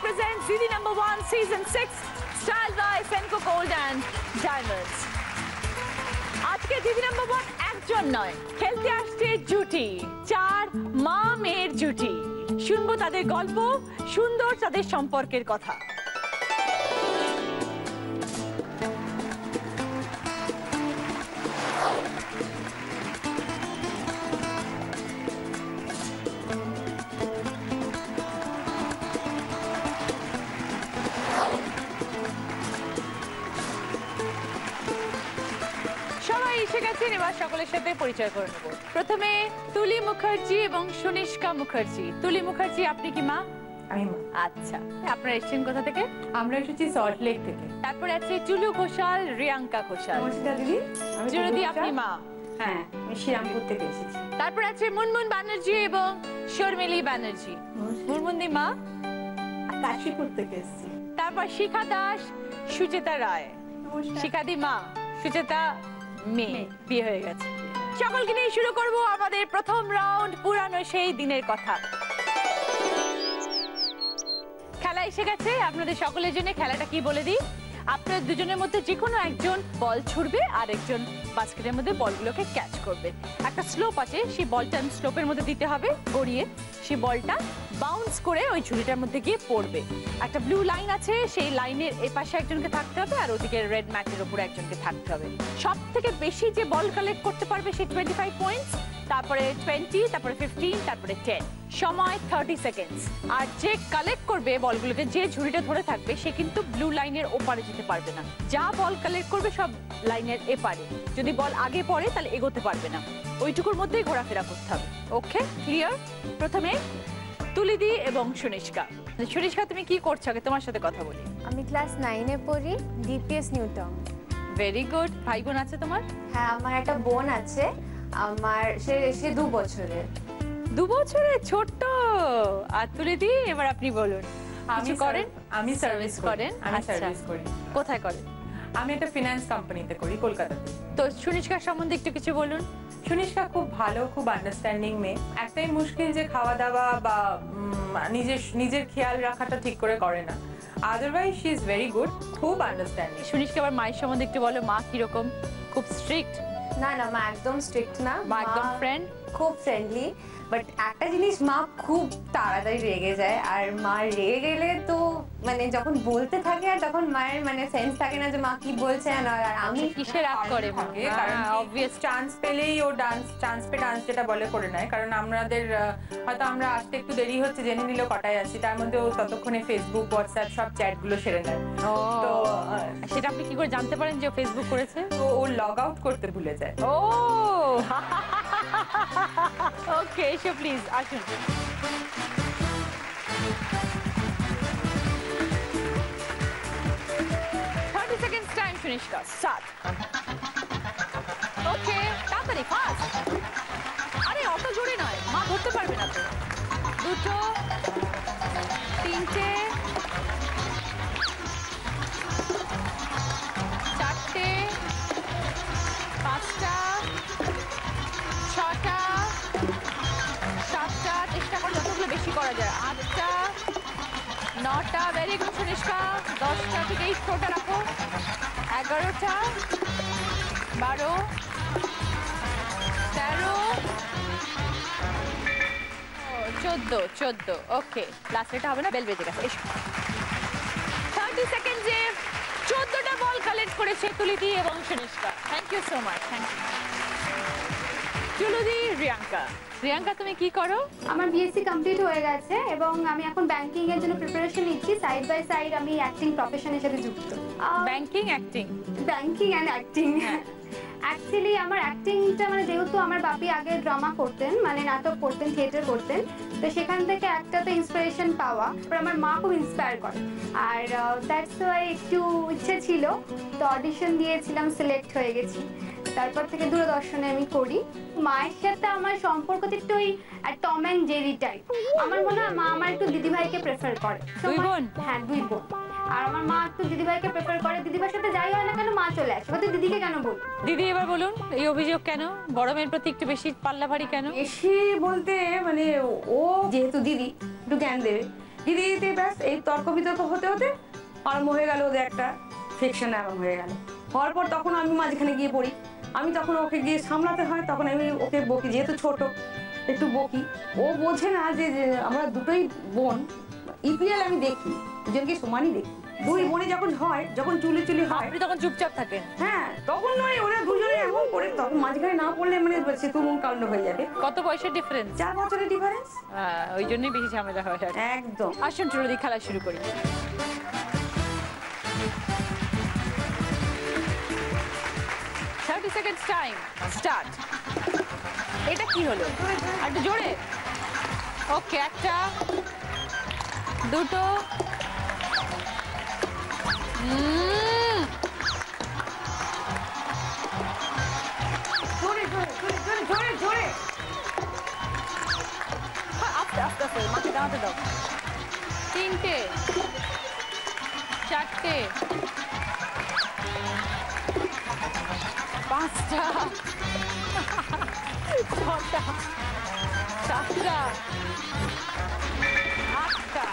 presents Didi #1 Season 6 Styled by Senco Gold and Diamonds. আজকে দিদি #1 একজন নয়, খেলতে আসছে জুটি, 4 মা মেয়ের জুটি। শুনবো তাদের গল্প, সুন্দর তাদের সম্পর্কের কথা। এবার সকলের সাথে পরিচয় করে নেব। প্রথমে তুলি মুখার্জি এবং সুনিষ্কা মুখার্জি। তুলি মুখার্জি, আপনি কি মা? আমি মা। আচ্ছা, আপনারা এসেছেন কোথা থেকে? আমরা এসেছি সল্ট লেক থেকে। তারপরে আছে চুলু ঘোষাল, রিয়াঙ্কা ঘোষাল। নমস্কার দিদি। জুরদি, আপনি মা? হ্যাঁ, আমি শ্রীরামপুর থেকে এসেছি। তারপর আছে মুনমুন ব্যানার্জি এবং শর্মিলি ব্যানার্জি। মুনমুনদি মা? কাশীপুর থেকে এসেছি। তারপর শিখা দাস, সুচেতা রায়। শিখাদি মা, সুচেতা মেয়ে, বিয়ে হয়ে গেছে। সকলকে নিয়ে শুরু করব আমাদের প্রথম রাউন্ড, পুরানো সেই দিনের কথা। খেলা এসে গেছে আপনাদের সকলের জন্য। খেলাটা কি বলে দিই, আপনাদের দুজনের মধ্যে যে কোনো একজন বল ছুড়বে আর একজন বাস্কেটের মধ্যে বলগুলোকে ক্যাচ করবে। একটা স্লোপ আছে, সেই বলটা স্লোপের মধ্যে দিতে হবে গড়িয়ে, সেই বলটা বাউন্স করে ওই ঝুড়িটার মধ্যে গিয়ে পড়বে। একটা ব্লু লাইন আছে, সেই লাইনের এপাশে একজনকে থাকতে হবে আর ওদিকে রেড ম্যাটের উপরে একজনকে থাকতে হবে। সব থেকে বেশি যে বল কালেক্ট করতে পারবে সে 25 পয়েন্টস, তারপরে 20, তারপরে 15, তারপরে 10। সময় 30 সেকেন্ডস। আর যে কালেক্ট করবে বলগুলোকে, যে ঝুড়িটা ধরে থাকবে, সে কিন্তু ব্লু লাইনের ওপারে যেতে পারবে না। যা বল কালেক্ট করবে সব লাইনের এপারে। যদি বল আগে পড়ে তাহলে এগোতে পারবে না, ওইটুকুর মধ্যেই ঘোরাফেরা করতে হবে। ওকে, ক্লিয়ার? প্রথমে তুলিদি এবং সুনিষ্কা। সুনিষ্কা, তুমি কি করছো? আগে তোমার সাথে কথা বলি। আমি ক্লাস 9-এ পড়ি, ডিপিএস নিউটাউন। Very good. ভাই বোন আছে তোমার? হ্যাঁ, আমার একটা বোন আছে। আমার সে 2 বছরের। 2 বছরের ছোট্ট। আর তুলিদি, এবার আপনি বলুন। কিছু করেন? আমি সার্ভিস করেন। আমি সার্ভিস করি। কোথায় করেন? আমি একটা ফিনান্স কোম্পানিতে করি, কলকাতাতে। তো সুনিষ্কার সম্বন্ধে একটু কিছু বলুন। সুনিষ্কা খুব ভালো, খুব আন্ডারস্ট্যান্ডিং মেয়ে। একটাই মুশকিল যে খাওয়া দাওয়া বা নিজের খেয়াল রাখাটা ঠিক করে করে না। Otherwise she is very good, খুব আন্ডারস্ট্যান্ডিং। সুনিষ্কা, আবার মায়ের সম্বন্ধে একটু বলো। মা কিরকম? খুব স্ট্রিক্ট? না না, মা একদম স্ট্রিক্ট না। মা একদম ফ্রেন্ড, খুব ফ্রেন্ডলি। বাট একটা জিনিস, মা খুব তাড়াতাড়ি রেগে যায়। আর মা রেগে গেলে তো মানে যখন বলতে থাকে, আর তখন মায়ের মানে সেন্স থাকে না যে মা কি বলছে। আর আমি কিসে রাগ করে? কারণ অবভিয়াস চান্স পেলেই ও চান্স যেটা বলে করে নেয়। কারণ আমাদের হয়তো আমরা আসতে একটু দেরি হচ্ছে, জেনে নিল কটায় আসি, তার মধ্যে ও ততক্ষণে ফেসবুক, হোয়াটসঅ্যাপ সব চ্যাটগুলো সেরে নেয়। তো সেটা আপনি কি করে জানতে পারেন যে ও ফেসবুক করেছে? তো ও লগ আউট করতে ভুলে যায়। ও ওকে, এসো প্লিজ, আসুন। 30 seconds টাইম সুনিষ্কা, স্টার্ট। ওকে, তাড়াতাড়ি, ফাস্ট। আরে অত জোরে নয়, মা ধরতে পারবে না তো। 2, 3, 4, 5, 6, 7টা, চেষ্টা করে যতগুলো বেশি করা যায়। 8টা, 9টা, ভেরি গুড সুনিষ্কা। 10টা থেকে এই শোটা রাখো। 11টা, 12, 13, 14। ওকে, লাস্ট এটা হবে না, বেল বেজে গেছে। এসো। 30 সেকেন্ডে 14টা বল কালেক্ট করেছে তুলিদি এবং Sunishka. Thank you so much. Thank you. Chuludi, Riyanka. Riyanka, তুমি কি করো? আমার বিএসসি কমপ্লিট হয়ে গেছে এবং আমি এখন ব্যাংকিং এর জন্য প্রিপারেশন নিচ্ছি। সাইড বাই সাইড আমি অ্যাক্টিং প্রফেশনের সাথে যুক্ত। Banking, acting? Banking and acting. Actually আমার অ্যাক্টিংটা মানে যেহেতু আমার বাপি আগে ড্রামা করতেন, মানে নাটক করতেন, থিয়েটার করতেন, তো সেখান থেকে একটা তো ইন্সপিরেশন পাওয়া। আমার মা খুব ইন্সপায়ার করে, আর দ্যাটস ওয়াই একটু ইচ্ছে ছিল, তো অডিশন দিয়েছিলাম, সিলেক্ট হয়ে গেছি। তারপর থেকে দূরদর্শনে আমি করি। মায়ের সাথে আমার সম্পর্কটা একটু ওই টম অ্যান্ড জেরি টাইপ। আমার মনে হয় মা আমার একটু দিদিভাইকে প্রেফার করে। দুই বোন? হ্যাঁ, 2 বোন। আর আমার মা একটু দিদিভাইকে প্রেফার করে। দিদিভাইয়ের সাথে যাই হয় না কেন মা চলে আসে, বলতে দিদিকে কেন বল। দিদি এবার বলুন এই অভিযোগ কেন, বড় মেয়ের প্রতি একটু বেশি পাল্লা ভারী কেন? বেশি বলতে মানে ও যেহেতু দিদি একটু জ্ঞান দেবে, দিদিতে ব্যাস এই তর্ক বিতর্ক হতে হতে আরম্ভ হয়ে গেল ওদের একটা ফিকশন আরম্ভ হয়ে গেল। হওয়ার পর তখন আমি মাঝখানে গিয়ে পড়ি, আমি তখন ওকে গিয়ে সামলাতে হয়, তখন আমি ওকে বকি, যেহেতু ছোট একটু বকি। ও বোঝে না যে আমরা দুটোই বোন, ইপিএল আমি দেখি, দুজনকে সমানই দেখি। 2 বোনে যখন হয়, যখন চুলি হয়, আপনি তখন চুপচাপ থাকেন? হ্যাঁ তখন নয়, ওরা দুজনে এমন করে, তখন মাঝখানে না পড়লে মানে সেতু মুখ কাণ্ড হয়ে যাবে। কত বয়সের ডিফারেন্স? 4 বছরের ডিফারেন্স। ওই জন্যই বেশি ঝামেলা হয়। একদম। আসুন টুলুদি খেলা শুরু করি। 30 seconds টাইম স্টার্ট। এটা কি হলো? একটু জোরে। ওকে, একটা, দুটো, জোরে জোরে জোরে জোরে জোরে জোরে। আস্তে আস্তে আস্তে মাকে দাঁড়াতে দাও। 3টে, 4টে, 5টা, 6টা, 7টা, 8টা।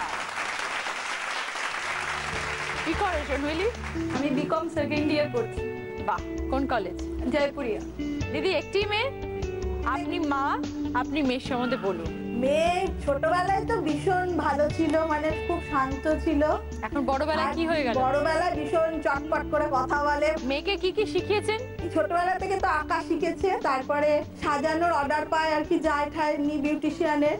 কি করে শর্মিলি? আমি বিকম সেকেন্ড ইয়ার পড়ছি, বাহ, কোন কলেজ? জয়পুরিয়া। দিদি একটি মেয়ে, আপনি মা, আপনি মেয়ের সম্বন্ধে বলুন। মেয়ে ছোটবেলায় তো ভীষণ ভালো ছিল, মানে খুব শান্ত ছিল। এখন বড়বেলায় কি হয়ে গেল? বড়বেলায় ভীষণ চটপট করে কথা বলে। মেয়েকে কি কি শিখিয়েছেন? ছোটবেলা থেকে তো আঁকা শিখেছে, তারপরে সাজানোর অর্ডার পায় আর কি, যায় ঠায় নি বিউটিশিয়ানের।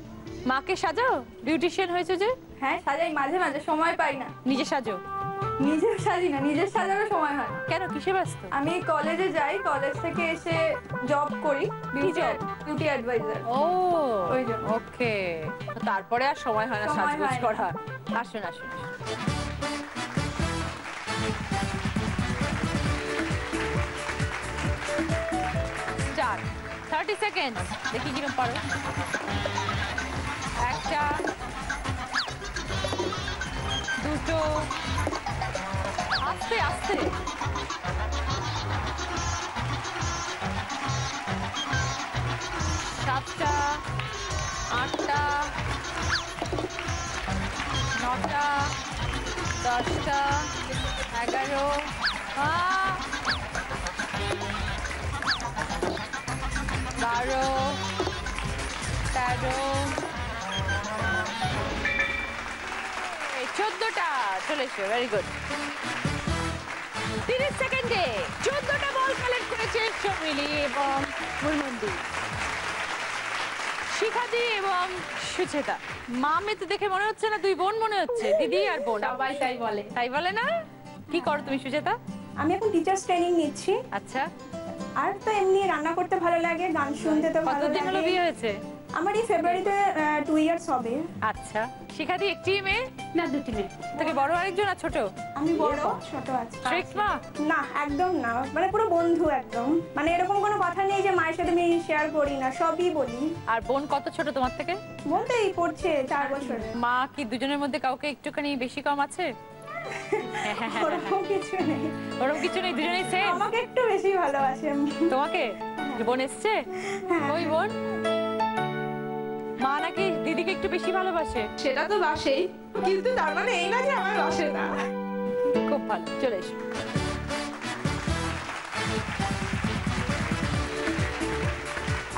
মাকে সাজাও? বিউটিশিয়ান হয়েছে যে? হ্যাঁ সাজাই, মাঝে মাঝে সময় পাই না। নিজে সাজো? নিজের সাজি না, নিজের সাজানোর সময় হয় না। কেন, কিসে ব্যস্ত? আমি কলেজে যাই, কলেজ থেকে এসে জব করি, বিউটি অ্যাডভাইজার। ও ওই জন্য। ওকে, তারপরে আর সময় হয় না সময় সাজগোজ হয় না। করা। আসুন আসুন। স্টার্ট। 30 সেকেন্ড। দেখি কিরকম পারো। একটা, দুটো, আস্তে আস্তে, সাতটা, 8টা, 9টা, 10টা, 11, 12, 13, 14টা। চলে এসো, ভেরি গুড। 30 সেকেন্ডে 14টা বল কালেক্ট করেছে শর্মিলি এবং মুনমুন্দি। শিখাদি এবং সুচেতা। মা মেয়ে তো দেখে মনে হচ্ছে না, 2 বোন মনে হচ্ছে, দিদি আর বোন। সবাই তাই বলে। তাই বলে না? কি করো তুমি সুচেতা? আমি এখন টিচার্স ট্রেনিং নিচ্ছি, আচ্ছা, আর তো এমনি রান্না করতে ভালো লাগে, গান শুনতে তো ভালো কতদিন হলো লাগে। বিয়ে হয়েছে? আমার এই ফেব্রুয়ারিতে 2 ইয়ার্স হবে। আচ্ছা, শিখাদি একটি মেয়ে না, 2টি মেয়ে। থেকে বড় আরেকজন আর ছোট? আমি বড়, ছোট আছে। স্ট্রিক্ট মা? না একদম না, মানে পুরো বন্ধু একদম, মানে এরকম কোনো কথা নেই যে মায়ের সাথে আমি শেয়ার করি না, সবই বলি। আর বোন কত ছোট তোমার থেকে? বলতে এই পড়ছে 4 বছরে। মা কি দুজনের মধ্যে কাউকে একটুখানি বেশি কম আছে? ওরকম কিছু নেই, ওরকম কিছু নেই, দুজনেই সেম? আমাকে একটু বেশি ভালোবাসে। তোমাকে? বোন এসছে? ওই বোন? মা নাকি দিদিকে একটু বেশি ভালোবাসে? সেটা তো বাসেই, কিন্তু তার মানে এই না যে আমার বাসে না। খুব ভালো, চলে এসো।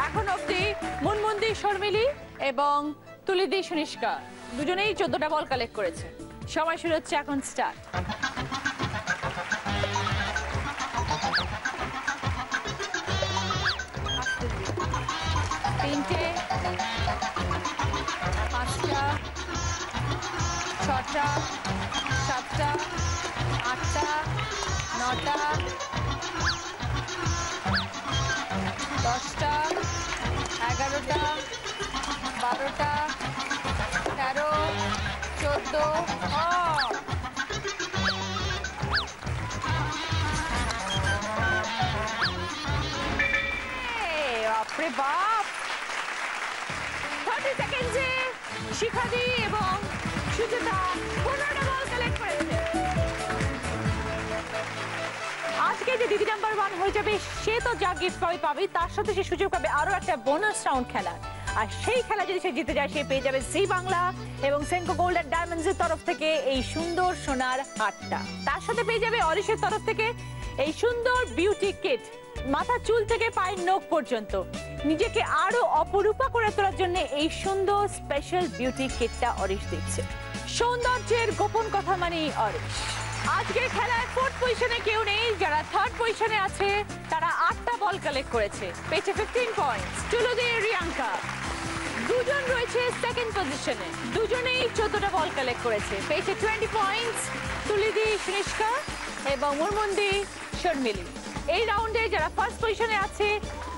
এখন অবধি মুনমুন্দি, শর্মিলি এবং তুলিদি, সুনিষ্কা দুজনেই 14টা বল কালেক্ট করেছে। সময় শুরু হচ্ছে এখন, স্টার্ট। তিনটে, 5টা, 6টা, 7টা, 8টা, 9টা, 10টা, 11টা, 12টা, 13, 14, বাপরে বাপ 30 সেকেন্ডে শিখাদি এবং সুচিতা 15টা বল কালেক্ট করেছে। আজকে যে দিদি নাম্বার 1 হয়ে যাবে সে তো যা গিফট পাবে তার সাথে সে সুযোগ পাবে আরো একটা বোনাস রাউন্ড খেলা। আর সেই খেলা যদি সে জিতে যায় সে পেয়ে যাবে জি বাংলা এবং সেনকো গোল্ড এন্ড ডায়মন্ডস এর তরফ থেকে এই সুন্দর সোনার হারটা। তার সাথে পেয়ে যাবে অরিশের তরফ থেকে এই সুন্দর বিউটি কিট, মাথা চুল থেকে পায়ের নখ পর্যন্ত নিজেকে আরো অপরূপা করে তোলার জন্য এই সুন্দর স্পেশাল বিউটি কিটটা অরিশ দিচ্ছে। সৌন্দর্যের গোপন কথা মানে অরিশ। আজকের খেলায় 4th পজিশনে কেউ নেই, যারা 3rd পজিশনে আছে তারা 8টা বল কালেক্ট করেছে, পেয়েছে 15 পয়েন্টস। চুলুদি রিয়াঙ্কা দুজন রয়েছে 2nd পজিশনে, দুজনেই 14টা বল কালেক্ট করেছে, পেয়েছে 20 পয়েন্টস। তুলিদি সুনিষ্কা এবং মুরমুন্দি শর্মিলি। এই রাউন্ডে যারা 1st পজিশনে আছে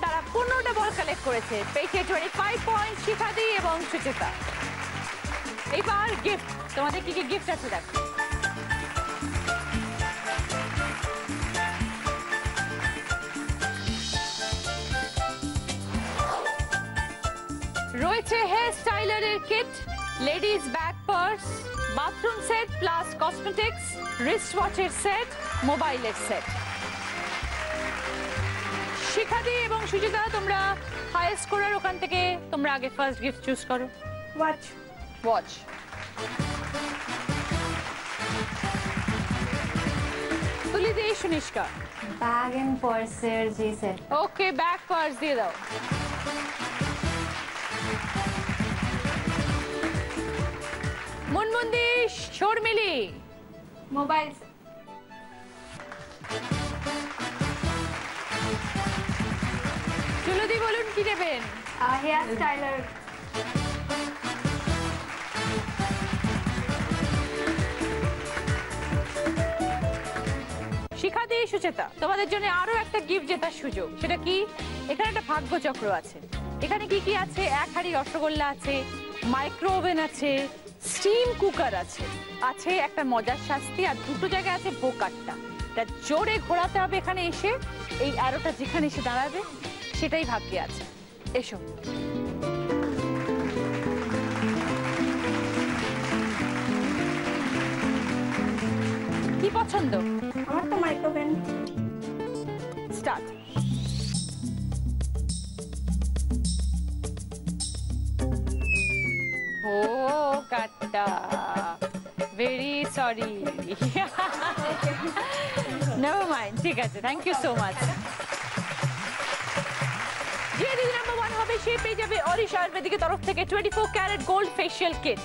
তারা 15টা বল কালেক্ট করেছে, পেয়েছে 25 পয়েন্টস শিখাদি এবং সুচিতা। এবার গিফট, তোমাদের কি কি গিফট আছে দেখো। রয়েছে হেয়ার স্টাইলারের kit, ladies bag purse, bathroom set plus cosmetics, wrist ওয়াচের সেট, মোবাইলের সেট। শিখাদি এবং সুচিতা তোমরা হাই স্কোরার, ওখান থেকে তোমরা আগে ফার্স্ট গিফট চুজ করো। ওয়াচ। ওয়াচ। তুলি দিয়ে সুনিষ্কা ব্যাগ এন্ড পার্সের জি সেট। ওকে, ব্যাগ পার্স দিয়ে দাও। মুনমুন্দি শর্মিলি মোবাইল। চুলুদি বলুন কি দেবেন? Hair styler. শিখাদি সুচেতা তোমাদের জন্য আরো একটা গিফট জেতার সুযোগ। সেটা কি? এখানে একটা ভাগ্য চক্র আছে। এখানে কি কি আছে? 1 হাঁড়ি রসগোল্লা আছে, মাইক্রো ওভেন আছে, স্টিম কুকার আছে, আছে একটা মজার শাস্তি, আর দুটো জায়গায় আছে বোকারটা। এটা জোরে ঘোরাতে হবে এখানে এসে, এই অ্যারোটা যেখানে এসে দাঁড়াবে সেটাই ভাগ্যে আছে। এসো। কি পছন্দ? আমার তো মাইক্রোওভেন। স্টার্ট। ও কাট্টা, ভেরি সরি। নেভার মাইন্ড, ঠিক আছে, থ্যাংক ইউ সো মাচ। যে দিদি নাম্বার 1 হবে সে পেয়ে যাবে অরিশ আয়ুর্বেদিকের তরফ থেকে 24 ক্যারেট গোল্ড ফেশিয়াল কিট।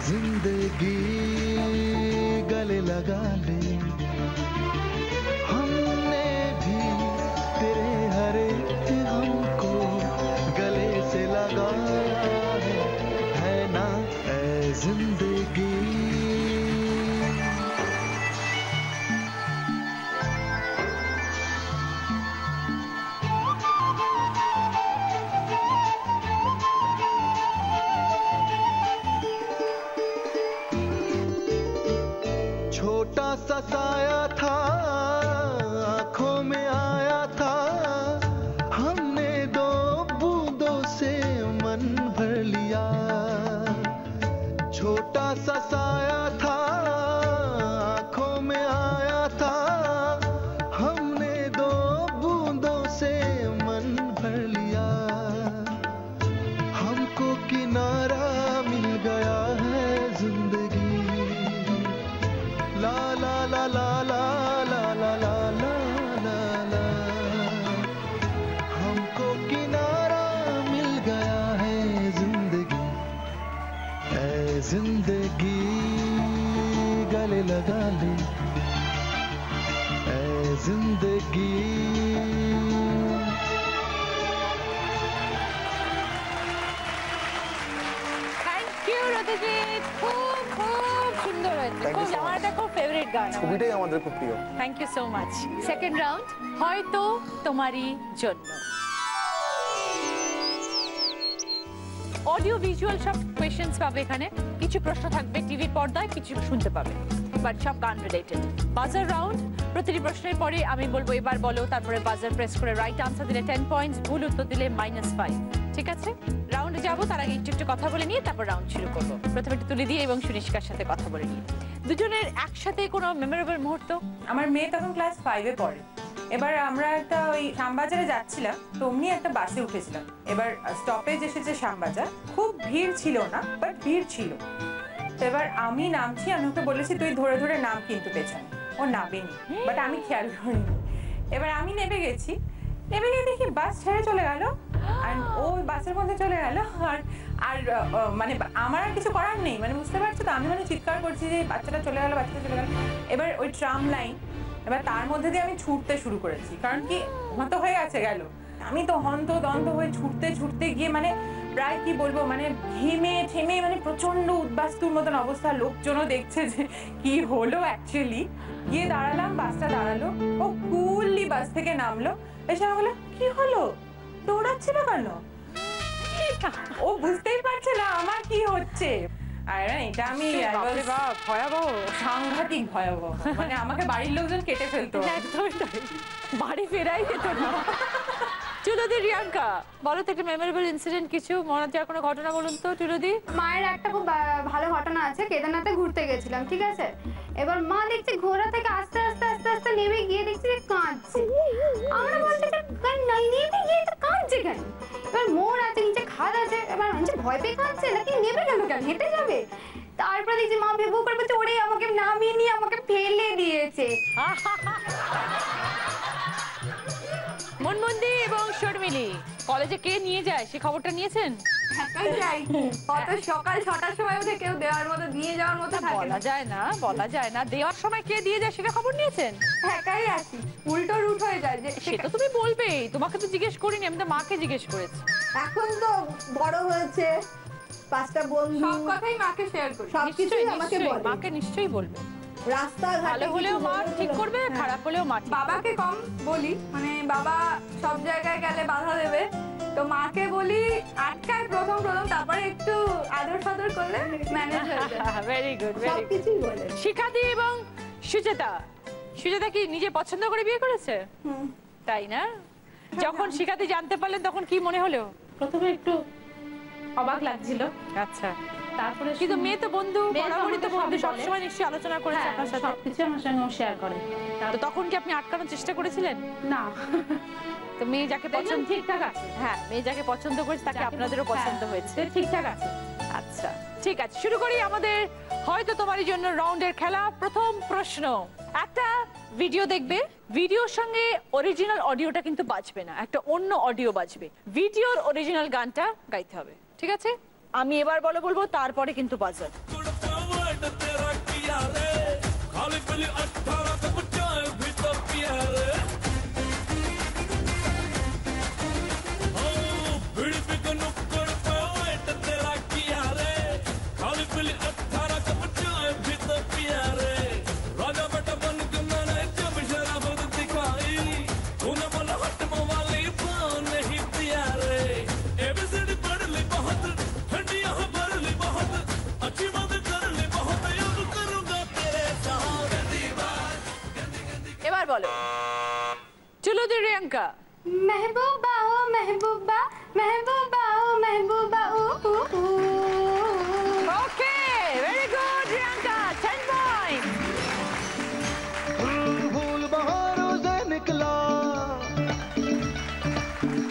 जिंदगी गले लगा ले, हमने भी तेरे हर एक गम को गले से लगाया है ना ऐ जिंदगी। छोटा सा साया था, आंखों में आया था, हमने 2 बूंदों से मन भर लिया। छोटा सा साया था, आंखों में आया था, हमने 2 बूंदों से मन भर लिया। हमको किनारा मिल गया है जिंदगी। ला ला ला ला ला ला ला ला ला ला ला, हमको किनारा मिल गया है जिंदगी। ऐ जिंदगी गले लगा ले, ऐ जिंदगी। থ্যাংক ইউ রতজিৎ, খুব খুব সুন্দর হয়েছে। Thank you খুব, so আমার এটা খুব ফেভারিট গান। ছবিটাই আমাদের খুব প্রিয়। Thank you so much. Second round, হয়তো তোমারই জন্য। অডিও ভিজুয়াল সব কোয়েশ্চেন্স পাবে এখানে। কিছু প্রশ্ন থাকবে টিভির পর্দায়, কিছু শুনতে পাবে, বাট সব গান রিলেটেড। বাজার রাউন্ড, প্রতিটি প্রশ্নের পরে আমি বলবো এবার বলো, তারপরে বাজার প্রেস করে রাইট আনসার দিলে 10 পয়েন্টস, ভুল উত্তর দিলে -5। ঠিক আছে, রাউন্ডে যাবো, তার আগে একটু কথা বলে নিয়ে তারপর রাউন্ড শুরু করবো। প্রথমে একটু তুলে দিয়ে এবং সুনিষ্কার সাথে কথা বলে নিয়ে। দুজনের একসাথে কোনো মেমোরেবল মুহূর্ত? আমার মেয়ে তখন ক্লাস 5-এ পড়ে। এবার আমরা একটা ওই শ্যামবাজারে যাচ্ছিলাম, তো অমনি একটা বাসে উঠেছিলাম। এবার স্টপেজ এসেছে শ্যামবাজার, খুব ভিড় ছিল না, বাট ভিড় ছিল। তো এবার আমি নামছি, আমি ওকে বলেছি তুই ধরে ধরে নাম কিন্তু পেছনে। ও নামেনি, বাট আমি খেয়াল করিনি। এবার আমি নেমে গেছি, নেমে গিয়ে দেখি বাস ছেড়ে চলে গেল, আর ও বাসের মধ্যে চলে গেল। আর মানে আমার আর কিছু করার নেই, মানে বুঝতে পারছো তো, আমি মানে চিৎকার করছি যে বাচ্চাটা চলে গেল, বাচ্চাটা চলে গেল। এবার ওই ট্রাম লাইন, এবার তার মধ্যে দিয়ে আমি ছুটতে শুরু করেছি, কারণ কি হত হয়ে গেছে গেল। আমি তো হন্তদন্ত হয়ে ছুটতে ছুটতে গিয়ে মানে প্রায় কি বলবো, মানে ঘেমে ঠেমে মানে প্রচন্ড উদ্বাস্তুর মতন অবস্থা। লোকজনও দেখছে যে কি হলো অ্যাকচুয়ালি। গিয়ে দাঁড়ালাম, বাসটা দাঁড়ালো, ও কুললি বাস থেকে নামলো, এসে আমি বললাম কি হলো, দৌড়াচ্ছিল কেন? ও বুঝতেই পারছে না আমার কি হচ্ছে। আর এটা আমি ভয়াবহ, সাংঘাতিক ভয়াবহ, মানে আমাকে বাড়ির লোকজন কেটে ফেলতো। একদমই তাই, বাড়ি ফেরাই যেত না। চুলুদি, রিয়াঙ্কা বলো তো একটা মেমোরেবল ইনসিডেন্ট, কিছু মনে যাওয়ার কোনো ঘটনা বলুন তো চুলুদি। মায়ের একটা খুব ভালো ঘটনা আছে। কেদারনাথে ঘুরতে গেছিলাম, ঠিক আছে। এবার মা দেখছি ঘোড়া থেকে আস্তে আস্তে আস্তে আস্তে নেমে গিয়ে দেখছি যে কাঁদছে। আমরা বলছি নেমে গিয়ে তো কাঁদছে কেন? এবার মোড় আছে, নিচে খাদ আছে, এবার মানুষ ভয় পেয়ে কাঁদছে নাকি নেমে গেল কেন, হেঁটে যাবে? তারপরে দেখছি মা ভেবু করে বলছে ওরে আমাকে নামিয়ে নিয়ে আমাকে ফেলে দিয়েছে। মনমন্দি এবং শর্মিলি, কলেজে কে নিয়ে যায় সে খবরটা নিয়েছেন? একাই যাই, অত সকাল 6টার সময় উঠে কেউ দেওয়ার মতো নিয়ে যাওয়ার মতো থাকে বলা যায় না, বলা যায় না। দেওয়ার সময় কে দিয়ে যায় সেটা খবর নিয়েছেন? একাই আসি, উল্টো রুট হয়ে যায়। যে সেটা তুমি বলবেই, তোমাকে তো জিজ্ঞেস করিনি, আমি তো মাকে জিজ্ঞেস করেছি। এখন তো বড় হয়েছে, 5টা বন্ধু, সব কথাই মাকে শেয়ার করি। সবকিছুই আমাকে নিশ্চয়ই, বলে। মাকে নিশ্চয়ই বলবে। রাস্তাঘাটে ভালো হলেও মা ঠিক করবে, খারাপ হলেও মা ঠিক। বাবাকে কম বলি, মানে বাবা সব জায়গায় গেলে বাধা দেবে, তো মাকে বলি আটকায় প্রথম, তারপরে একটু আদর সাদর করলে ম্যানেজ হয়ে যায়। Very good, very good. সবকিছুই বলে। শিখাদি এবং সুচেতা, সুচেতা কি নিজে পছন্দ করে বিয়ে করেছে? তাই না? যখন শিখাদি জানতে পারলেন তখন কি মনে হলো? প্রথমে একটু অবাক লাগছিল, আচ্ছা, তারপরে কিন্তু মেয়ে তো বন্ধু, মেয়ে বরাবরই তো আমাকে বন্ধু, সবই বলে। সবসময় নিশ্চয়ই আলোচনা করেছে আপনার সাথে। সবকিছু আমার সঙ্গে শেয়ার করে। তো তখন কি আপনি আটকানোর চেষ্টা করেছিলেন? না, তো মেয়ে যাকে পছন্দ, ঠিকঠাক আছে। হ্যাঁ, মেয়ে যাকে পছন্দ করেছে তাকে আপনাদেরও পছন্দ হয়েছে। ঠিকঠাক আছে। আচ্ছা, ঠিক আছে, শুরু করি আমাদের হয়তো তোমারই জন্য রাউন্ডের খেলা। প্রথম প্রশ্ন, একটা ভিডিও দেখবে, ভিডিওর সঙ্গে অরিজিনাল অডিওটা কিন্তু বাজবে না, একটা অন্য অডিও বাজবে। ভিডিওর অরিজিনাল গানটা গাইতে হবে, ঠিক আছে? আমি এবার বলবো, তারপরে কিন্তু বাজার। এবার বলো চুলুদি, রিয়াঙ্কা। মেহবুবা ও মেহবুবা, মেহবুবা ও মেহবুবা, ও ওকে, ভেরি গুড রিয়াঙ্কা, 10 পয়েন্ট। फूल बहारों से निकला,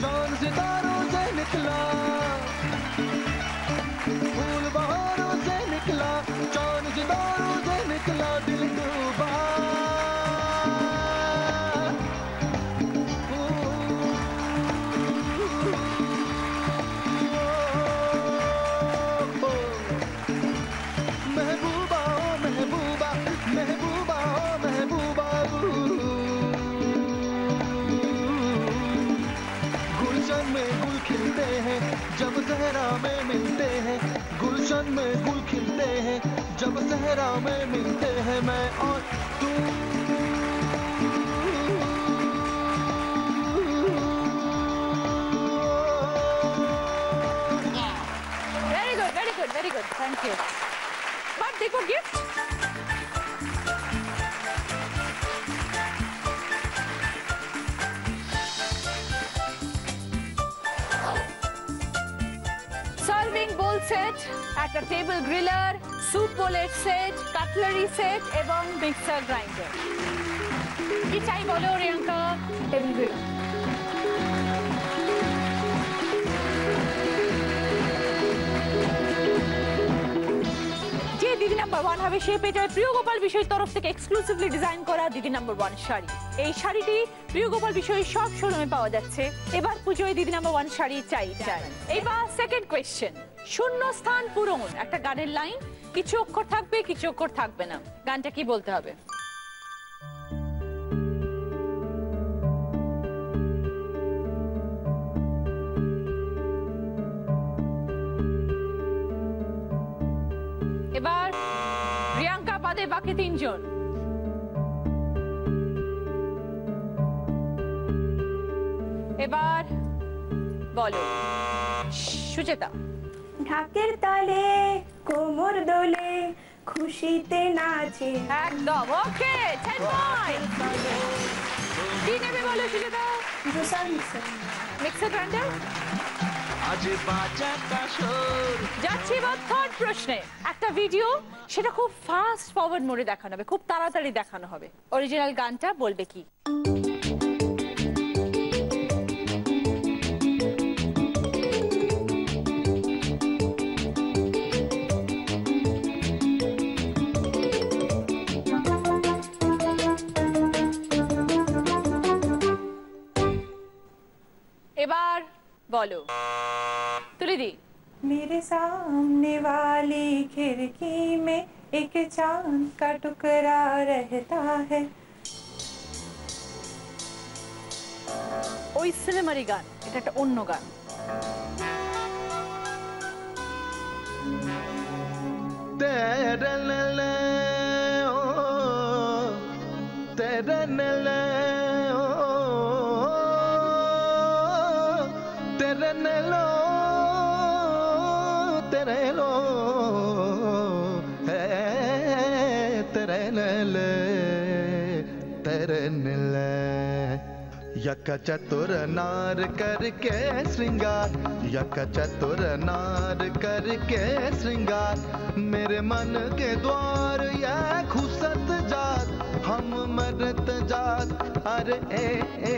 चांद सितारों से निकला, फूल बहारों से निकला, चांद सितारों से निकला, दिल डूबा। महबूबा ओ महबूबा, महबूबा ओ महबूबा, गुलशन में गुल खिलते हैं जब सहरा में मिलते हैं, गुलशन में गुल खिलते हैं जब सहरा में मिलते हैं, मैं और तू। ইউ বাট দেখো গিফট সার্ভিং বোল সেট, একটা টেবিল গ্রিলার, স্যুপ বোলের সেট, কাটলারি সেট এবং মিক্সার গ্রাইন্ডার। কি চাই বলো রিয়াঙ্কা? Table grill. যে দিদি নাম্বার 1 হবে সে পেয়ে যাবে প্রিয় গোপাল বিষয় তরফ থেকে এক্সক্লুসিভলি ডিজাইন করা দিদি নাম্বার 1 শাড়ি। এই শাড়িটি প্রিয় গোপাল বিষয় সব শোরুমে পাওয়া যাচ্ছে। এবার পুজোয় দিদি নাম্বার 1 শাড়ি চাই। এবার সেকেন্ড কোয়েশ্চেন, শূন্য স্থান পূরণ। একটা গানের লাইন, কিছু অক্ষর থাকবে কিছু অক্ষর থাকবে না। গানটা কি বলতে হবে? এবার প্রিয়াঙ্কা বাদে বাকি তিনজন। এবার বলো সুচেতা। ঢাকের তালে কোমর দোলে খুশিতে নাচে। একদম ওকে 10 পয়েন্ট। কি নেবে বলো Sucheta? Juicer mixer. Mixer grinder. আজ বাজা কাশর। যাচ্ছি এবার থার্ড প্রশ্নে। একটা ভিডিও, সেটা খুব ফাস্ট ফরওয়ার্ড মোডে দেখানো হবে, খুব তাড়াতাড়ি দেখানো হবে। অরিজিনাল গানটা বলবে কি? এবার বলো তুলি দি। मेरे सामने वाली खिड़की में एक चांद का टुकड़ा रहता है। ওই সিনেমারই গান, এটা একটা অন্য গান। तेरे नले ओ तेरे नले ओ तेरे नलो तेरे लो है तेरे नले तेरे नले यक चतुर नार करके श्रृंगार यक चतुर नार करके श्रृंगार मेरे मन के द्वार या खुसत जात हम मरत जात अरे ए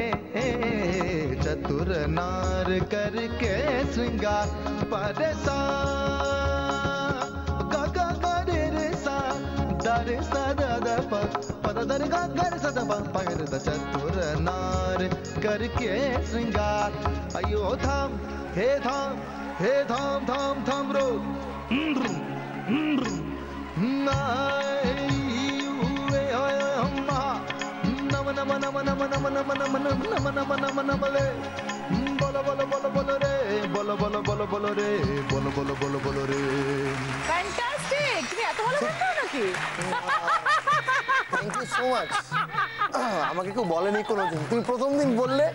चतुर नार करके श्रृंगार परेसा गा गा गा रे सा दरे सा दा प पद दरे गा गा रे सा दा प प रे दा चतुर नार करके श्रृंगार अयो थाम हे थाम थाम थाम रो नम नम नम नम नम नम नम नम नम नम नम नम ले बोलो बोलो बोलो बोलो रे बोलो बोलो बोलो बोलो रे बोलो बोलो बोलो बोलो रे ফ্যান্টাস্টিক! তুমি এত ভালো গান গাও নাকি? Thank you so much. আমাকে কেউ বলেনি কোনোদিন, তুমি প্রথম দিন বললে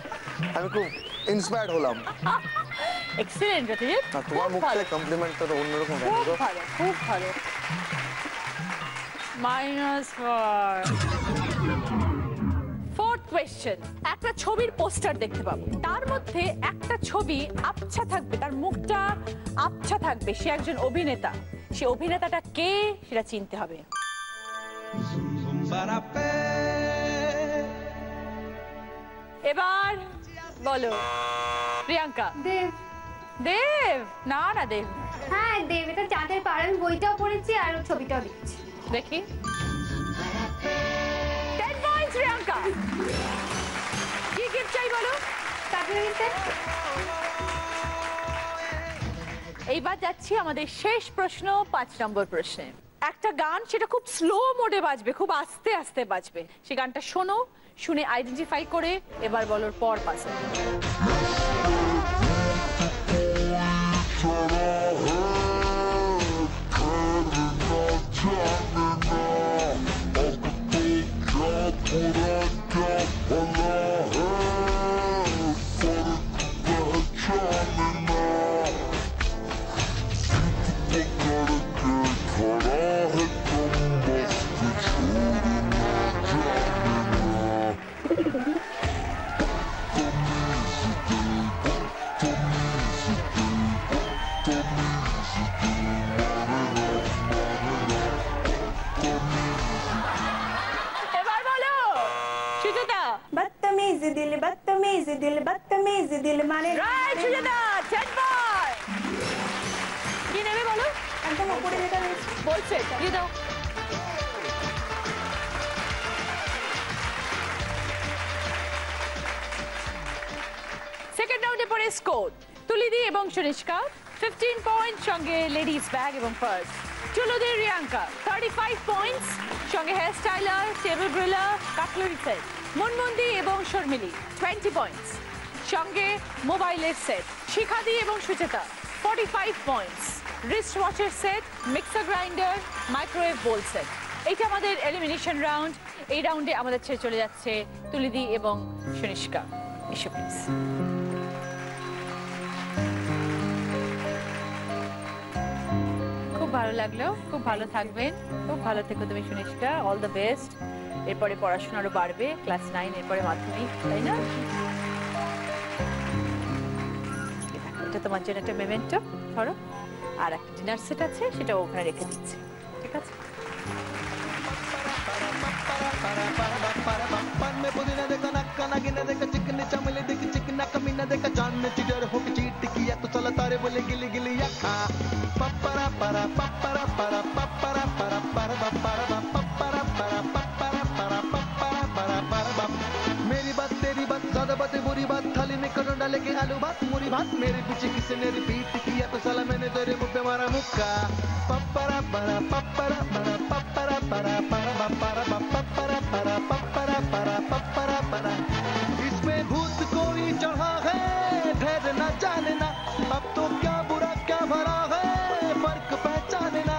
আমি খুব ইন্সপায়ার্ড হলাম। এক্সিলেন্ট রতিজিৎ। তোমার মুখ থেকে কমপ্লিমেন্টটা তো অন্যরকম খুব লাগলো। ভালো, খুব ভালো। -4। ফোর্থ কোয়েশ্চেন, একটা ছবির পোস্টার দেখতে পাবো, তার মধ্যে একটা ছবি আবছা থাকবে, তার মুখটা আবছা থাকবে, সে একজন অভিনেতা। সে অভিনেতাটা কে সেটা চিনতে হবে। এবার বলো প্রিয়াঙ্কা। দেব। দেব? না না দেব। হ্যাঁ দেব, এটা চাঁদের পাহাড়। আমি বইটাও পড়েছি আর ছবিটাও দেখেছি। দেখি 10 পয়েন্টস প্রিয়াঙ্কা। কি গিফট চাই বলো? Cutlery set. এইবার যাচ্ছি আমাদের শেষ প্রশ্ন, 5 নম্বর প্রশ্নে। একটা গান, সেটা খুব স্লো মোডে বাজবে, খুব আস্তে আস্তে বাজবে। সেই গানটা শোনো, শুনে আইডেন্টিফাই করে এবার বলোর পর পাশে। মানে রাইট সুজাতা 10 পয়েন্ট কি নেবে বলো একদম উপরে যেটা রয়েছে বলছে দিয়ে দাও সেকেন্ড রাউন্ডে পরে স্কোর তুলিদি এবং সুনিষ্কা 15 পয়েন্ট সঙ্গে লেডিস ব্যাগ এবং পার্স চুলুদি রিয়াঙ্কা 35 পয়েন্টস সঙ্গে hair styler table griller cutlery set Munmundi এবং শর্মিলি 20 পয়েন্টস সঙ্গে মোবাইলের সেট শিখাদি এবং সুচেতা 45 পয়েন্টস রিস্ট ওয়াচের set mixer grinder microwave bowl set এইটা আমাদের এলিমিনেশন রাউন্ড এই রাউন্ডে আমাদের ছেড়ে চলে যাচ্ছে তুলিদি এবং সুনিষ্কা এসো প্লিজ খুব ভালো লাগলো খুব ভালো থাকবেন খুব ভালো থেকো তুমি সুনিষ্কা অল দ্য বেস্ট এরপরে পড়াশোনা আরো বাড়বে ক্লাস 9 এরপরে মাধ্যমিক তাই না এটা তোমার জন্য একটা মেমেন্টো ধরো আর একটা ডিনার সেট আছে সেটা ওখানে রেখে দিচ্ছি ঠিক আছে पान में पुदीना देखा नक्का नागिना देखा चिकनी चमली देखी चिकना कमीना देखा जान ने चिड़र होके चीट किया तो चला तारे बोले गिली गिली यखा पप्परा परा पप्परा परा पप्परा परा परा पप्परा पप्परा परा पप्परा परा पप्परा परा परा मेरी बात तेरी बात ज्यादा बातें बुरी बात थाली में करो डाले के आलू भात मुरी भात मेरे पीछे किसी ने रिपीट किया तो साला मैंने तेरे मुंह पे मारा मुक्का पप्परा परा पप्परा परा पप्परा परा परा पप्परा पप्परा परा पप्परा परा पप्परा परा इसमें भूत कोई चढ़ा है ठहर न जानना अब तो क्या बुरा क्या भरा है फर्क पहचानना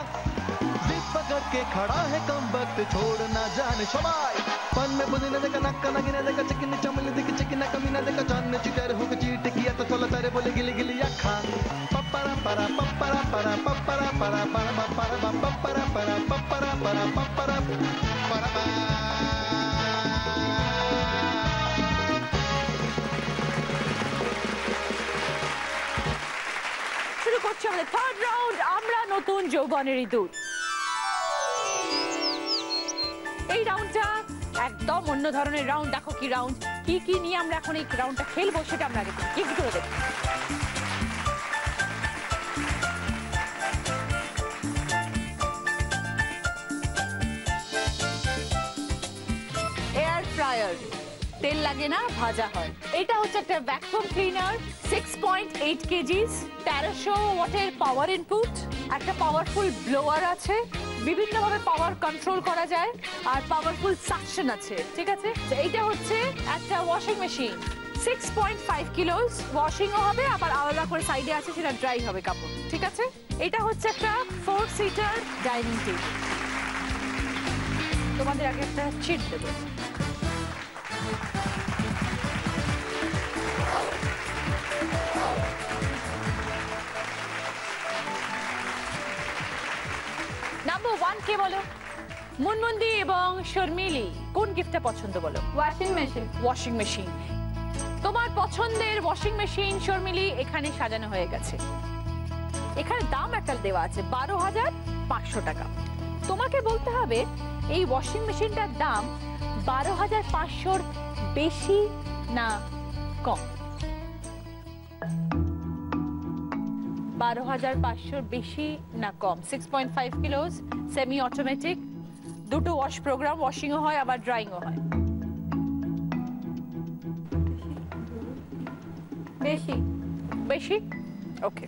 जिद पकड़ के खड़ा है कम वक्त छोड़ ना जाने शबाई पन में पुदीना देखा नक्का नागिना देखा चिकनी चमली देखी चिकना कमीना देखा जान ने चिटर होके चीट किया तो चला तारे बोले गिली गिली यखा पप्परा परा पप्परा परा पप्परा परा परा पप्परा पप्परा परा पप्परा परा पप्परा परा শুরু করছি আমাদের থার্ড রাউন্ড আমরা নতুন যৌবনেরই দূত এই রাউন্ডটা একদম অন্য ধরনের রাউন্ড দেখো কি রাউন্ড কি কি নিয়ে আমরা এখন এই রাউন্ডটা খেলবো সেটা আমরা আগে কি কি করে দেখি এয়ার ফ্রায়ার তেল লাগে না ভাজা হয় এটা হচ্ছে একটা ভ্যাকুয়াম ক্লিনার 6.8 কেজিস 1300 ওয়াটের পাওয়ার ইনপুট একটা পাওয়ারফুল ব্লোয়ার আছে বিভিন্ন ভাবে পাওয়ার কন্ট্রোল করা যায় আর পাওয়ারফুল সাকশন আছে ঠিক আছে তো এইটা হচ্ছে একটা ওয়াশিং মেশিন 6.5 কিলোস ওয়াশিংও হবে আবার আলাদা করে সাইডে আছে সেটা ড্রাই হবে কাপড় ঠিক আছে এটা হচ্ছে একটা 4 সিটার ডাইনিং টেবিল তোমাদের আগে একটা চিট দেবো নাম্বার 1 কে বলো মুনমুন্দি এবং শর্মিলি কোন গিফটটা পছন্দ বলো ওয়াশিং মেশিন তোমার পছন্দের ওয়াশিং মেশিন শর্মিলি এখানে সাজানো হয়ে গেছে এখানে দাম একটা দেওয়া আছে 12,500 টাকা তোমাকে বলতে হবে এই ওয়াশিং মেশিনটার দাম 12,500 বেশি না কম 12,500 বেশি না কম 6.5 কিলোস সেমি অটোমেটিক দুটো ওয়াশ প্রোগ্রাম ওয়াশিংও হয় আবার ড্রাইংও হয় বেশি বেশি ওকে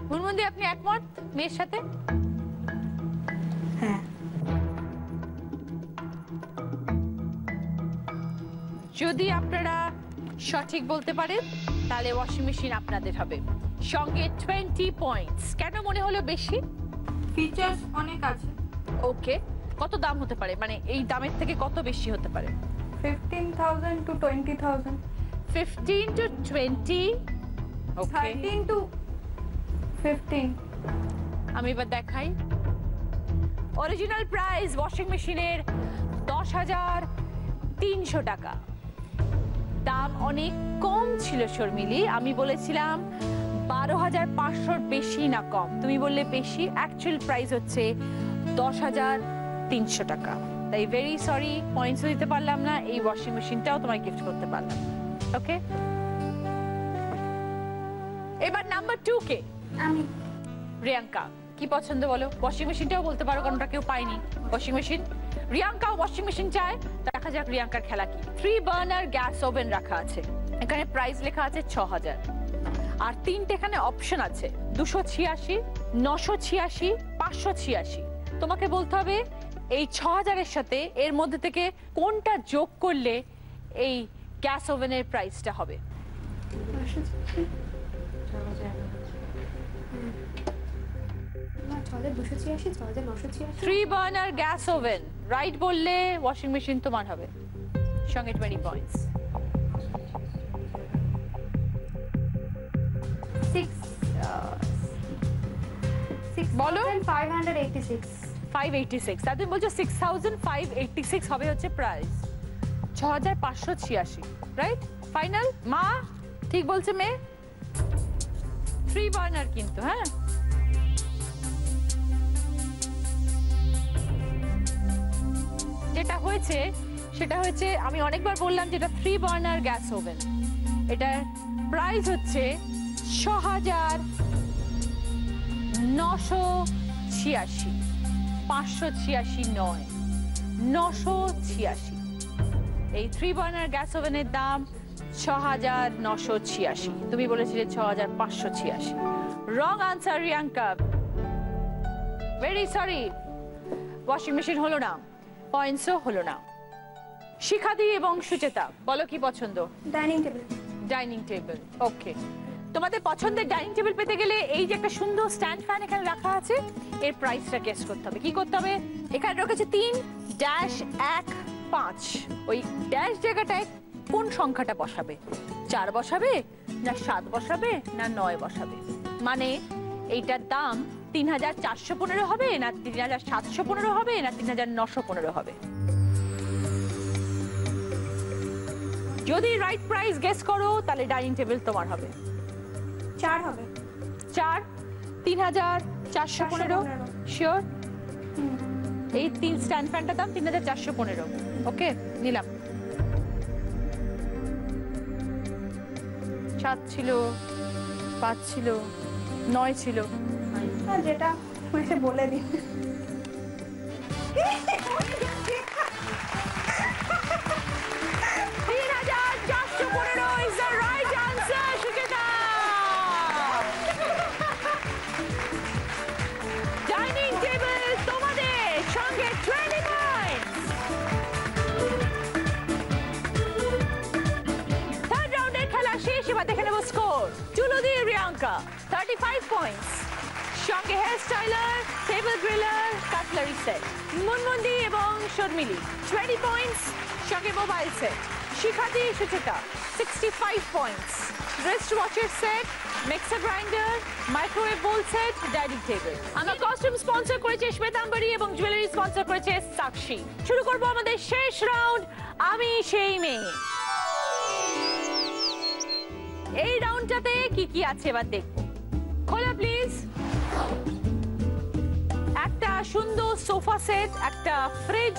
মুনমুন্দি আপনি একমত মেয়ের সাথে হ্যাঁ যদি আপনারা সঠিক বলতে পারেন তাহলে ওয়াশিং মেশিন আপনাদের হবে সঙ্গে 20 পয়েন্টস কেন মনে হলো বেশি ফিচার্স অনেক আছে ওকে কত দাম হতে পারে মানে এই দামের থেকে কত বেশি হতে পারে 15,000 to 20,000 15 to 20 ওকে 13 to 15 আমি এবার দেখাই অরিজিনাল প্রাইস ওয়াশিং মেশিনের 10,300 টাকা দাম অনেক কম ছিল শর্মিলি আমি বলেছিলাম 12,500 বেশি না কম তুমি বললে বেশি অ্যাকচুয়াল প্রাইস হচ্ছে 10,300 টাকা তাই ভেরি সরি পয়েন্টস দিতে পারলাম না এই ওয়াশিং মেশিনটাও তোমায় গিফট করতে পারলাম ওকে এবার নাম্বার 2 কে? আমি রিয়াঙ্কা, কি পছন্দ বলো? ওয়াশিং মেশিনটাও বলতে পারো, কারণ ওটা কেউ পায়নি। Washing machine, Riyanka washing machine চায়। দেখা যাক রিয়াঙ্কার খেলা কি। 3 বার্নার গ্যাস ওভেন রাখা আছে, এখানে প্রাইস লেখা আছে 6000, আর 3টে এখানে অপশন আছে, 286, 986, 586। তোমাকে বলতে হবে এই 6000 এর সাথে এর মধ্যে থেকে কোনটা যোগ করলে এই গ্যাস ওভেনের প্রাইসটা হবে। 3 বার্নার গ্যাস ওভেন রাইট বললে ওয়াশিং মেশিন তোমার হবে, সঙ্গে 20 পয়েন্টস। 6 বলো। 586 586, তা তুমি বলছো 6586 হবে হচ্ছে প্রাইস, 6586, রাইট? ফাইনাল? মা ঠিক বলছে মেয়ে? 3 বার্নার কিন্তু, হ্যাঁ যেটা হয়েছে সেটা হচ্ছে, আমি অনেকবার বললাম যেটা 3 বার্নার গ্যাস ওভেন, এটার প্রাইস হচ্ছে 6986, 586 নয়, 986। এই 3 বার্নার গ্যাস ওভেনের দাম 6986, তুমি বলেছিলে 6586। Wrong answer Riyanka, very sorry, washing machine হলো না, পয়েন্টসও হলো না। শিখাদি এবং সুচেতা, বলো কি পছন্দ? Dining table. ডাইনিং টেবিল, ওকে। তোমাদের পছন্দের ডাইনিং টেবিল পেতে গেলে এই যে একটা সুন্দর স্ট্যান্ড ফ্যান এখানে রাখা আছে, এর প্রাইসটা গেস করতে হবে। কি করতে হবে? এখানে রেখেছে 3-1-5, ওই ড্যাশ জায়গাটায় কোন সংখ্যাটা বসাবে? 4 বসাবে, না 7 বসাবে, না 9 বসাবে? মানে এইটার দাম 3415 হবে, না 3715 হবে, না 3915 হবে? যদি রাইট প্রাইস গেস করো তাহলে ডাইনিং টেবিল তোমার হবে। 4 হবে। 4, 3415, শিওর? এই 3 স্ট্যান্ড ফ্যানটার দাম 3415, ওকে নিলাম। 7 ছিল, 5 ছিল, 9 ছিল, যেটা এসে বলে দিন। 3415 is the right answer, Sucheta. Dining table তোমাদের, সঙ্গে 20 পয়েন্টস। থার্ড রাউন্ডের খেলা শেষ, এবার দেখে নেব স্কোর। চুলুদি রিয়াঙ্কা 35 পয়েন্টস, সঙ্গে hair styler, table griller, cutlery set Munmundi এবং শর্মিলি 20 পয়েন্টস, সঙ্গে mobile set. Shikhadi Sucheta 65 points, wrist ওয়াচের set, mixer grinder, microwave bowl set, dining table. আমার কস্টিউম স্পন্সর করেছে শ্বেতাম্বরী এবং জুয়েলারি স্পন্সর করেছে সাক্ষী। শুরু করব আমাদের শেষ রাউন্ড, আমি সেই মেয়ে। এই রাউন্ডটাতে কি কি আছে এবার দেখবো। খোলা প্লিজ। একটা সুন্দর সোফা সেট, একটা ফ্রিজ,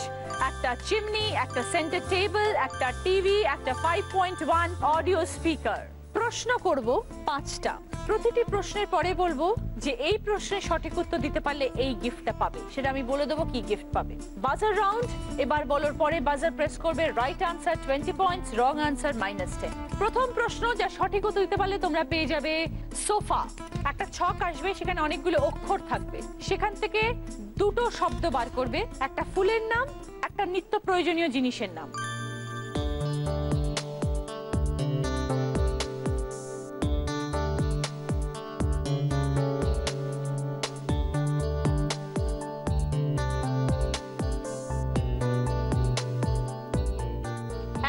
একটা চিমনি, একটা সেন্টার টেবিল, একটা টিভি, একটা 5.1 অডিও স্পিকার। প্রশ্ন করব 5টা, প্রতিটি প্রশ্নের পরে বলবো যে এই প্রশ্নের সঠিক উত্তর দিতে পারলে এই গিফটটা পাবে, সেটা আমি বলে দেবো কি গিফট পাবে। বাজার রাউন্ড, এবার বলার পরে বাজার প্রেস করবে, right answer 20 points, wrong answer -10। প্রথম প্রশ্ন, যা সঠিক উত্তর দিতে পারলে তোমরা পেয়ে যাবে সোফা। একটা ছক আসবে, সেখানে অনেকগুলো অক্ষর থাকবে, সেখান থেকে 2টো শব্দ বার করবে, একটা ফুলের নাম, একটা নিত্য প্রয়োজনীয় জিনিসের নাম।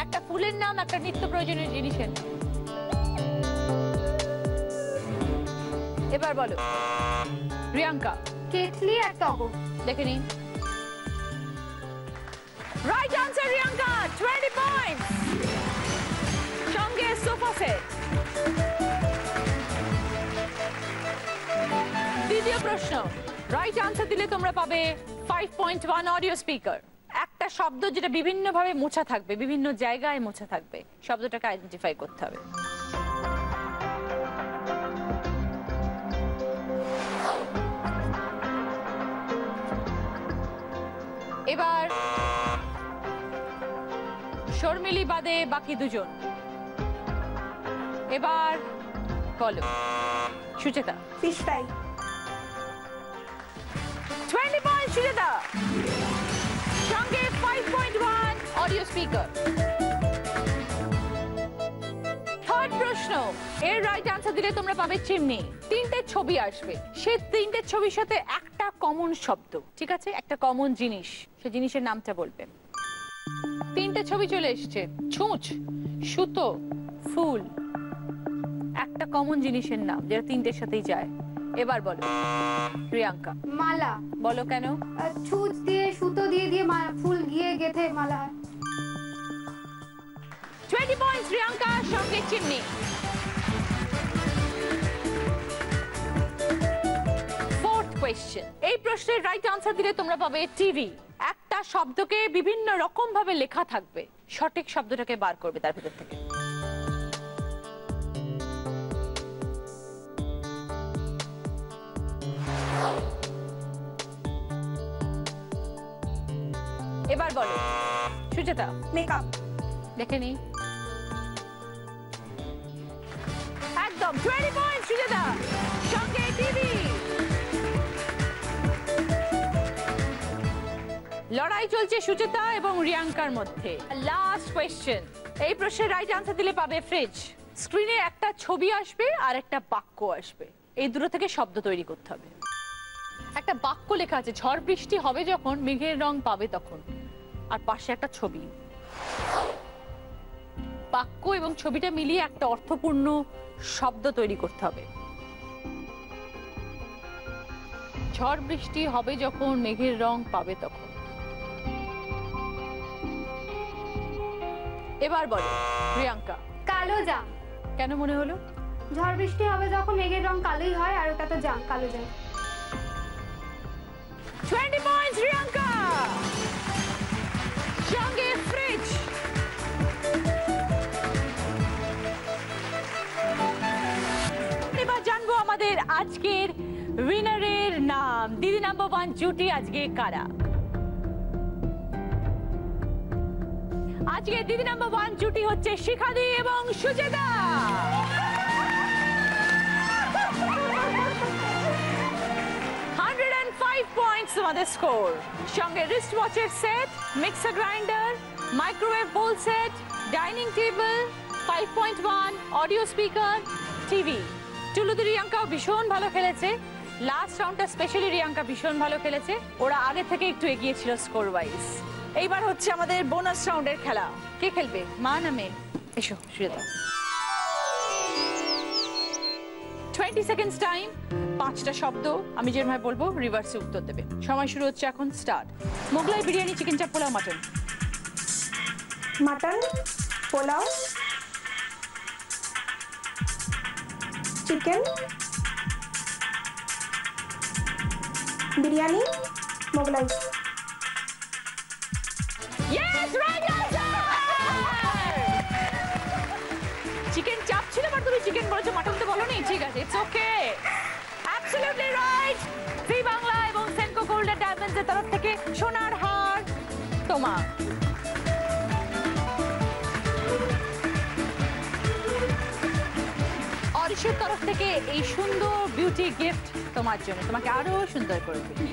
একটা ফুলের নাম, একটা নিত্য প্রয়োজনীয় জিনিসের নাম। এবার বলো রিয়াঙ্কা। কেটলি আর টগর। দেখে নিন, রাইট আনসার রিয়াঙ্কা, 20 পয়েন্টস, সঙ্গে সোফা সেট। দ্বিতীয় প্রশ্ন, রাইট আনসার দিলে তোমরা পাবে 5.1 অডিও স্পিকার। একটা শব্দ যেটা বিভিন্ন ভাবে মোছা থাকবে, বিভিন্ন জায়গায় মোছা থাকবে, শব্দটাকে আইডেন্টিফাই করতে হবে। এবার শর্মিলি বাদে বাকি দুজন। এবার বলো Sucheta. Fish fry. 20 point Sucheta, সঙ্গে 5.1 অডিও স্পিকার। থার্ড প্রশ্ন, এর রাইট আনসার দিলে তোমরা পাবে চিমনি। 3টে ছবি আসবে, সেই 3টে ছবির সাথে একটা কমন শব্দ, ঠিক আছে? একটা কমন জিনিস, সেই জিনিসের নামটা বলবে। 3টে ছবি চলে এসছে, ছুঁচ, সুতো, ফুল। একটা কমন জিনিসের নাম যেটা 3টের সাথেই যায়। এবার বলো প্রিয়াঙ্কা। মালা। বলো কেন? ছুঁচ দিয়ে সুতো দিয়ে ফুল গিয়ে গেথে মালা হয়। 20 পয়েন্টস প্রিয়াঙ্কা, সঙ্গে চিমনি। ফোর্থ কোয়েশ্চেন, এই প্রশ্নের রাইট আনসার দিলে তোমরা পাবে টিভি। একটা শব্দকে বিভিন্ন রকম ভাবে লেখা থাকবে, সঠিক শব্দটাকে বার করবে তার ভিতর থেকে। এবার বলো সুচেতা। মেকআপ। দেখে নি একদম। 20 পয়েন্ট সুচেতা, সঙ্গে টিভি। লড়াই চলছে সুচেতা এবং রিয়াঙ্কার মধ্যে। লাস্ট কোয়েশ্চেন, এই প্রশ্নের রাইট আনসার দিলে পাবে ফ্রিজ। স্ক্রিনে একটা ছবি আসবে আর একটা বাক্য আসবে, এই দুটো থেকে শব্দ তৈরি করতে হবে। একটা বাক্য লেখা আছে, ঝড় বৃষ্টি হবে যখন মেঘের রং পাবে তখন, আর পাশে একটা ছবি। বাক্য এবং ছবিটা মিলিয়ে একটা অর্থপূর্ণ শব্দ তৈরি করতে হবে। ঝড় বৃষ্টি হবে যখন মেঘের রং পাবে তখন। এবার বলো প্রিয়াঙ্কা। কালো জাম। কেন মনে হলো? ঝড় বৃষ্টি হবে যখন মেঘের রং কালোই হয়, আর ওটা তো জাম, কালো জাম। 20 পয়েন্টস প্রিয়াঙ্কা, সঙ্গে ফ্রিজ। এবার জানবো আমাদের আজকের উইনারের নাম। দিদি নাম্বার 1 জুটি আজকে কারা? আজকে দিদি নাম্বার 1 জুটি হচ্ছে শিখাদি এবং সুচেতা। 105 পয়েন্টস তোমাদের স্কোর। সঙ্গে রিস্ট ওয়াচের set, mixer grinder, microwave bowl set, dining table, 5.1 audio speaker, TV. Tuludi রিয়াঙ্কাও ভীষণ ভালো খেলেছে। লাস্ট রাউন্ডটা স্পেশালি রিয়াঙ্কা ভীষণ ভালো খেলেছে, ওরা আগে থেকে একটু এগিয়ে ছিল স্কোর ওয়াইজ। এইবার হচ্ছে আমাদের বোনাস রাউন্ডের খেলা। কে খেলবে, মা না মেয়ে? এসো সুচেতা। 20 সেকেন্ডস টাইম, 5টা শব্দ আমি যেভাবে বলবো রিভার্সে উত্তর দেবে। সময় শুরু হচ্ছে এখন, স্টার্ট। মোগলাই বিরিয়ানি, চিকেন চাপ, pulao, mutton. Mutton, pulao, chicken, biryani, Mughlai. Yes, right answer! Chicken চাপ ছিল, বাট তুমি চিকেন বলেছো, মাটন তো বলোনি। ঠিক আছে, it's okay. Absolutely right. Zee Bangla এবং সেনকো গোল্ড এন্ড ডায়মন্ডস এর তরফ থেকে সোনার হার তোমার। অরিশের তরফ থেকে এই সুন্দর বিউটি গিফট তোমার জন্য, তোমাকে আরো সুন্দর করে তুলবে।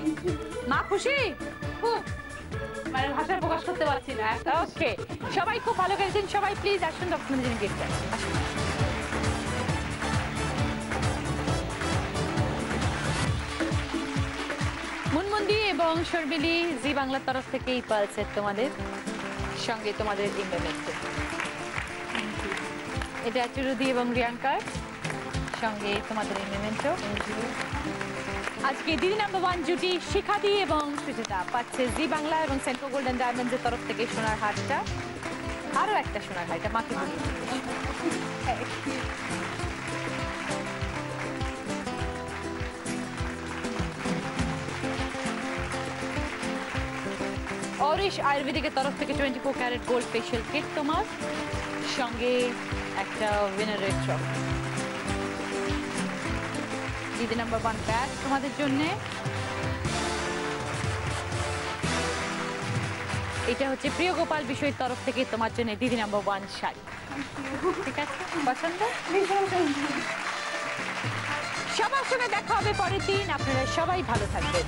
মা খুশি? খুব, মানে ভাষায় প্রকাশ করতে পারছি না। ওকে, সবাই খুব ভালো খেলেছেন। সবাই প্লিজ আসুন, আপনাদের জন্য গিফট আছে। আসুন। মুনমুন্দি এবং শর্মিলি, জি বাংলার তরফ থেকে এই পালসেট তোমাদের, সঙ্গে তোমাদের ইন্টারনেট। এটা চুরুদি এবং রিয়াঙ্কার, সঙ্গে তোমাদের ইন্টারনেটও। আজকে দিদি নাম্বার 1 জুটি শিখাদি এবং সুচেতা পাচ্ছে জি বাংলা এবং সেন্ট্রো গোল্ড এন্ড ডায়মন্ডস এর তরফ থেকে সোনার হারটা। আরো একটা সোনার হার, এটা মাকে বলি। অরিশ আয়ুর্বেদিকের তরফ থেকে 24 ক্যারেট গোল্ড ফেশিয়াল কিট তোমার, সঙ্গে একটা উইনারের ট্রফি। দিদি নাম্বার 1 ব্যাগ তোমাদের জন্য, এটা হচ্ছে প্রিয় গোপাল বিষয়ের তরফ থেকে তোমার জন্য দিদি নাম্বার 1 শাড়ি। ঠিক আছে, পছন্দ? সবার সঙ্গে দেখা হবে পরের দিন। আপনারা সবাই ভালো থাকবেন।